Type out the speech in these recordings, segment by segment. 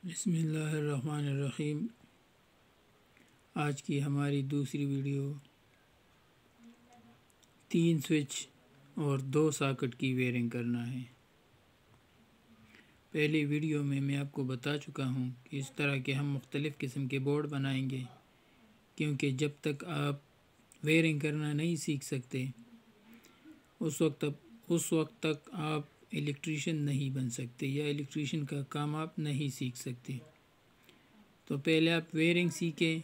बिस्मिल्लाहिर्रहमानिर्रहीम। आज की हमारी दूसरी वीडियो 3 स्विच और 2 सॉकेट की वेयरिंग करना है। पहली वीडियो में मैं आपको बता चुका हूँ कि इस तरह के हम मुख्तलिफ़ किस्म के बोर्ड बनाएंगे, क्योंकि जब तक आप वेयरिंग करना नहीं सीख सकते उस वक्त तक आप इलेक्ट्रीशियन नहीं बन सकते या इलेक्ट्रीशियन का काम आप नहीं सीख सकते। तो पहले आप वेयरिंग सीखें,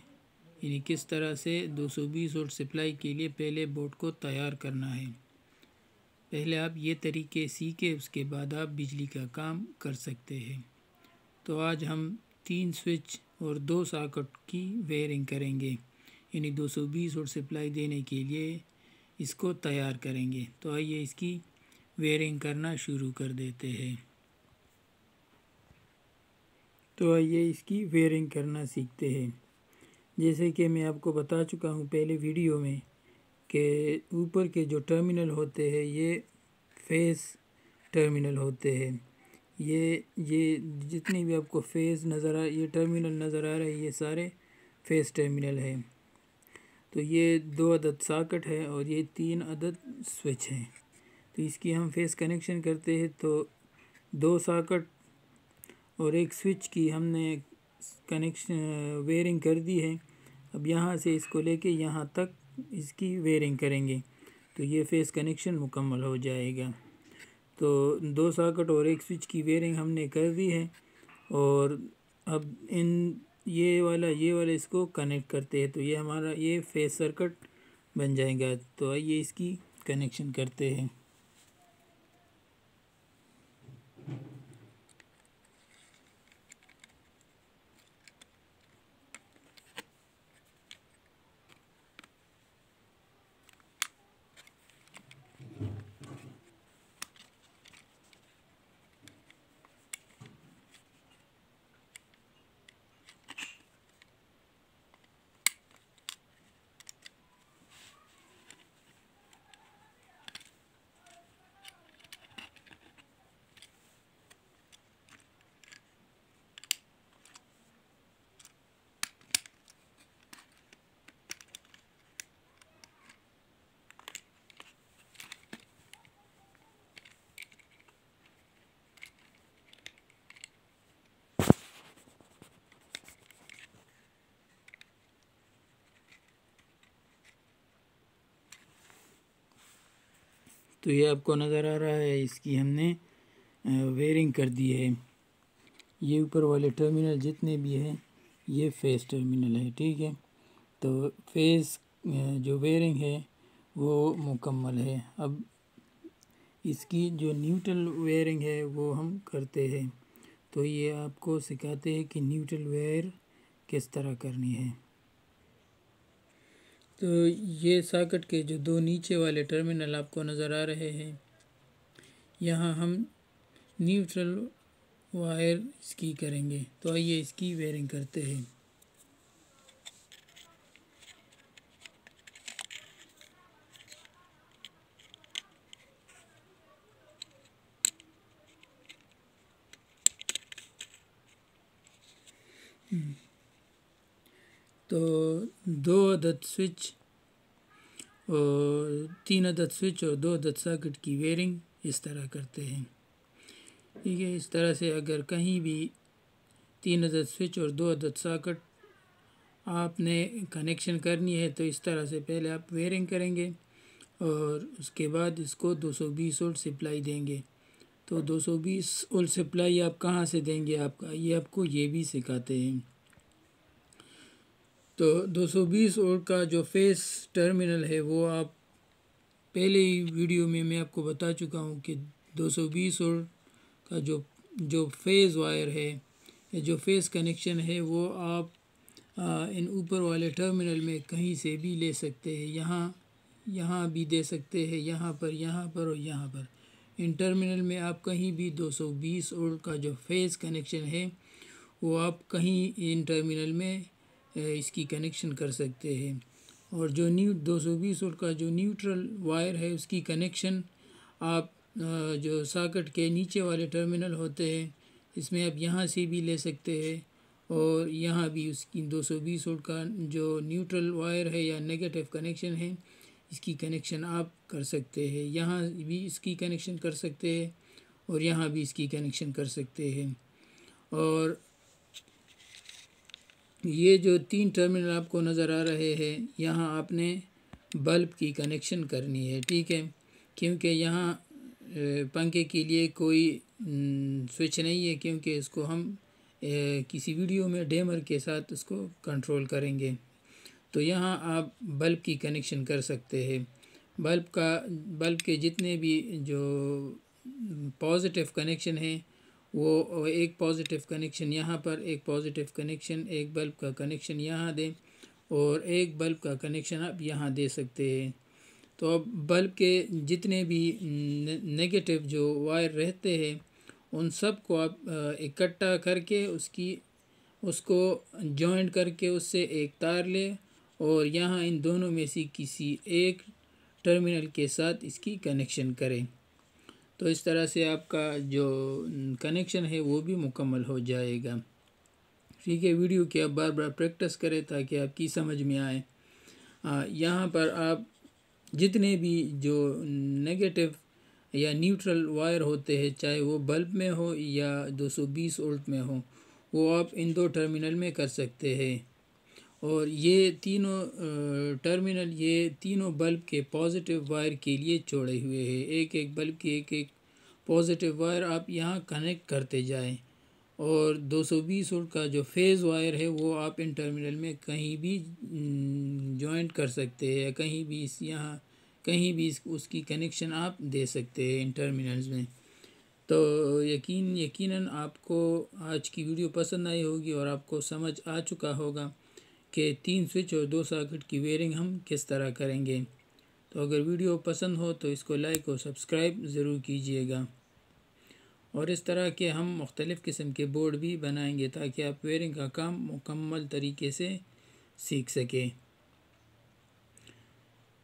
यानी किस तरह से 220 वोल्ट सप्लाई के लिए पहले बोर्ड को तैयार करना है। पहले आप ये तरीके सीखें, उसके बाद आप बिजली का काम कर सकते हैं। तो आज हम 3 स्विच और 2 सॉकेट की वेयरिंग करेंगे, यानी 220 वोल्ट सप्लाई देने के लिए इसको तैयार करेंगे। तो आइए इसकी वेयरिंग करना शुरू कर देते हैं। तो आइए इसकी वेयरिंग करना सीखते हैं। जैसे कि मैं आपको बता चुका हूँ पहले वीडियो में कि ऊपर के जो टर्मिनल होते हैं ये फेस टर्मिनल होते हैं। ये जितनी भी आपको फेस ये टर्मिनल नज़र आ रहे हैं, ये सारे फेस टर्मिनल हैं। तो ये 2 अदद सॉकेट है और ये 3 अदद स्विच हैं। तो इसकी हम फेस कनेक्शन करते हैं। तो 2 सॉकेट और 1 स्विच की हमने कनेक्शन वेयरिंग कर दी है। अब यहाँ से इसको लेके यहाँ तक इसकी वेयरिंग करेंगे तो ये फेस कनेक्शन मुकम्मल हो जाएगा। तो 2 सॉकेट और 1 स्विच की वेयरिंग हमने कर दी है और अब ये वाला इसको कनेक्ट करते हैं। तो ये हमारा ये फेस सर्किट बन जाएगा। तो आइए इसकी कनेक्शन करते हैं। तो ये आपको नज़र आ रहा है, इसकी हमने वेयरिंग कर दी है। ये ऊपर वाले टर्मिनल जितने भी हैं ये फेस टर्मिनल है, ठीक है। तो फेस जो वेयरिंग है वो मुकम्मल है। अब इसकी जो न्यूट्रल वेयरिंग है वो हम करते हैं। तो ये आपको सिखाते हैं कि न्यूट्रल वेयर किस तरह करनी है। तो ये सॉकेट के जो 2 नीचे वाले टर्मिनल आपको नज़र आ रहे हैं, यहाँ हम न्यूट्रल वायर इसकी करेंगे। तो आइए इसकी वेयरिंग करते हैं। तो 2 अदद स्विच और 3 अदद स्विच और 2 अदद सॉकेट की वेयरिंग इस तरह करते हैं, ठीक है। इस तरह से अगर कहीं भी 3 अदद स्विच और 2 अदद सॉकेट आपने कनेक्शन करनी है तो इस तरह से पहले आप वेयरिंग करेंगे और उसके बाद इसको 220 वोल्ट सप्लाई देंगे। तो 220 वोल्ट सप्लाई आप कहाँ से देंगे, आपको ये भी सिखाते हैं। तो 220 वोल्ट का जो फेस टर्मिनल है वो आप पहले ही वीडियो में मैं आपको बता चुका हूँ कि 220 वोल्ट का जो फेज़ वायर है या जो फेस कनेक्शन है वो आप इन ऊपर वाले टर्मिनल में कहीं से भी ले सकते हैं। यहाँ भी दे सकते हैं, यहाँ पर और यहाँ पर। इन टर्मिनल में आप कहीं भी 220 वोल्ट का जो फेस कनेक्शन है वो आप कहीं इन टर्मिनल में इसकी कनेक्शन कर सकते हैं। और जो 220 वोल्ट का जो न्यूट्रल वायर है उसकी कनेक्शन आप जो सॉकेट के नीचे वाले टर्मिनल होते हैं इसमें आप यहाँ से भी ले सकते हैं और यहाँ भी उसकी 220 वोल्ट का जो न्यूट्रल वायर है या नेगेटिव कनेक्शन है इसकी कनेक्शन आप कर सकते हैं। यहाँ भी इसकी कनेक्शन कर सकते हैं और यहाँ भी इसकी कनेक्शन कर सकते हैं। और ये जो 3 टर्मिनल आपको नज़र आ रहे हैं यहाँ आपने बल्ब की कनेक्शन करनी है, ठीक है, क्योंकि यहाँ पंखे के लिए कोई स्विच नहीं है, क्योंकि इसको हम किसी वीडियो में डेमर के साथ उसको कंट्रोल करेंगे। तो यहाँ आप बल्ब की कनेक्शन कर सकते हैं। बल्ब के जितने भी जो पॉजिटिव कनेक्शन है वो एक पॉजिटिव कनेक्शन यहाँ पर, एक पॉजिटिव कनेक्शन, एक बल्ब का कनेक्शन यहाँ दें और एक बल्ब का कनेक्शन आप यहाँ दे सकते हैं। तो अब बल्ब के जितने भी नेगेटिव जो वायर रहते हैं उन सब को आप इकट्ठा करके उसको जॉइंट करके उससे एक तार लें और यहाँ इन दोनों में से किसी एक टर्मिनल के साथ इसकी कनेक्शन करें। तो इस तरह से आपका जो कनेक्शन है वो भी मुकम्मल हो जाएगा। ठीक है, वीडियो की आप बार बार प्रैक्टिस करें ताकि आपकी समझ में आए। यहाँ पर आप जितने भी जो नेगेटिव या न्यूट्रल वायर होते हैं, चाहे वो बल्ब में हो या 220 वोल्ट में हो, वो आप इन 2 टर्मिनल में कर सकते हैं। और ये तीनों टर्मिनल ये तीनों बल्ब के पॉजिटिव वायर के लिए जोड़े हुए हैं। एक एक बल्ब की एक एक पॉजिटिव वायर आप यहाँ कनेक्ट करते जाएं और 220 वोल्ट का जो फेज़ वायर है वो आप इन टर्मिनल में कहीं भी जॉइंट कर सकते हैं, कहीं भी कहीं भी उसकी कनेक्शन आप दे सकते हैं इन टर्मिनल्स में। तो यकीनन आपको आज की वीडियो पसंद आई होगी और आपको समझ आ चुका होगा कि 3 स्विच और 2 सॉकेट की वेयरिंग हम किस तरह करेंगे। तो अगर वीडियो पसंद हो तो इसको लाइक और सब्सक्राइब ज़रूर कीजिएगा और इस तरह के हम मुख्तलिफ़ किस्म के बोर्ड भी बनाएंगे ताकि आप वेयरिंग का काम मुकम्मल तरीके से सीख सकें।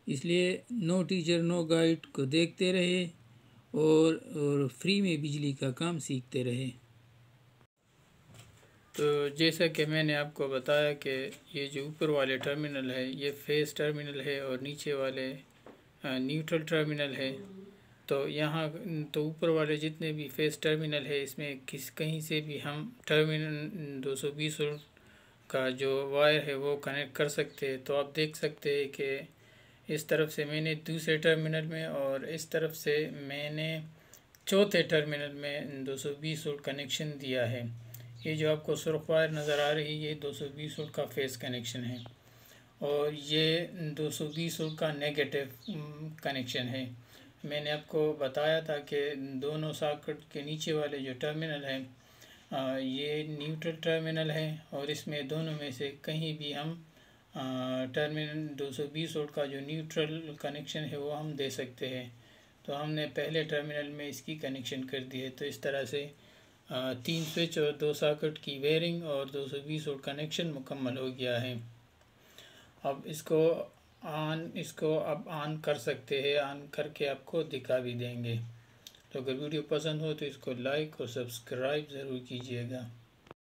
इसलिए नो टीचर नो गाइड को देखते रहे और फ्री में बिजली का काम सीखते रहे। तो जैसा कि मैंने आपको बताया कि ये जो ऊपर वाले टर्मिनल है ये फेस टर्मिनल है और नीचे वाले न्यूट्रल टर्मिनल है। तो यहाँ तो ऊपर वाले जितने भी फेस टर्मिनल है इसमें कहीं से भी हम टर्मिनल 220 वोल्ट का जो वायर है वो कनेक्ट कर सकते हैं। तो आप देख सकते हैं कि इस तरफ से मैंने दूसरे टर्मिनल में और इस तरफ से मैंने चौथे टर्मिनल में 220 वोल्ट कनेक्शन दिया है। ये जो आपको सुर्ख वायर नज़र आ रही है ये 220 वोल्ट का फेस कनेक्शन है और ये 220 वोल्ट का नेगेटिव कनेक्शन है। मैंने आपको बताया था कि दोनों सॉकेट के नीचे वाले जो टर्मिनल है ये न्यूट्रल टर्मिनल है और इसमें दोनों में से कहीं भी हम टर्मिनल 220 वोल्ट का जो न्यूट्रल कनेक्शन है वो हम दे सकते हैं। तो हमने पहले टर्मिनल में इसकी कनेक्शन कर दी है। तो इस तरह से 3 स्विच और 2 सॉकेट की वेयरिंग और 220 वोल्ट कनेक्शन मुकम्मल हो गया है। अब इसको अब ऑन कर सकते हैं, ऑन करके आपको दिखा भी देंगे। तो अगर वीडियो पसंद हो तो इसको लाइक और सब्सक्राइब ज़रूर कीजिएगा।